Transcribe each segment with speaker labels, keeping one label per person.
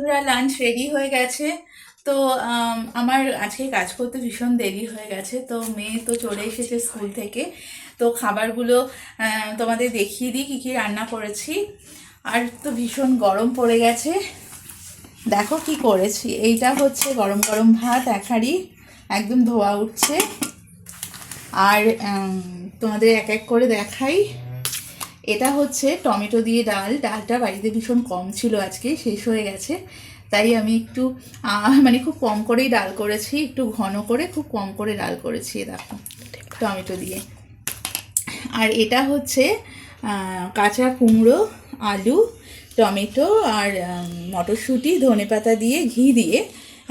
Speaker 1: বন্ধুরা, lunch ready হয়ে গেছে। তো আমার আজকে কাজ করতে ভীষণ দেরি হয়ে গেছে। তো মেয়ে তো চলে এসেছে স্কুল থেকে। তো খাবারগুলো তোমাদের দেখিয়ে দিই কী কী রান্না করেছি। আর তো ভীষণ গরম পড়ে গেছে, দেখো কি করেছি। এইটা হচ্ছে গরম গরম ভাত, এক হাঁড়ি, একদম ধোয়া উঠছে। আর তোমাদের এক এক করে দেখাই। এটা হচ্ছে টমেটো দিয়ে ডাল। ডালটা বাড়িতে ভীষণ কম ছিল, আজকে শেষ হয়ে গেছে, তাই আমি একটু মানে খুব কম করেই ডাল করেছি, একটু ঘন করে খুব কম করে ডাল করেছি। দেখো টমেটো দিয়ে। আর এটা হচ্ছে কাঁচা কুমড়ো, আলু, টমেটো আর মটরশুঁটি, ধনেপাতা দিয়ে ঘি দিয়ে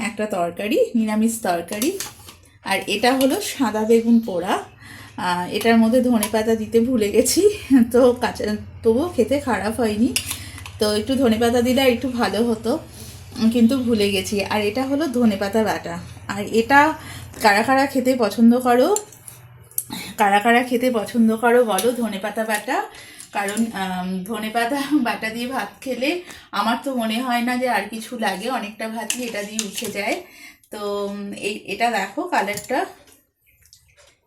Speaker 1: একটা তরকারি, নিরামিষ তরকারি। আর এটা হলো সাদা বেগুন পোড়া। এটার মধ্যে ধনেপাতা দিতে ভুলে গেছি, তো কাঁচা তবুও খেতে খারাপ হয়নি। তো একটু ধনেপাতা দিলে আর একটু ভালো হতো, কিন্তু ভুলে গেছি। আর এটা হলো ধনেপাতা বাটা। আর এটা কারা কারা খেতে পছন্দ করো, কারা কারা খেতে পছন্দ করো বলো ধনেপাতা বাটা। কারণ ধনেপাতা বাটা দিয়ে ভাত খেলে আমার তো মনে হয় না যে আর কিছু লাগে, অনেকটা ভাতই এটা দিয়ে উঠে যায়। তো এটা দেখো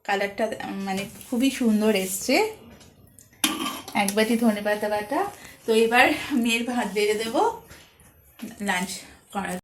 Speaker 1: কালারটা মানে খুবই সুন্দর এসছে। এক বাটি ধনেপাতা বাটা। তো এবার মেয়ের ভাত বেড়ে দেবো লাঞ্চ করার।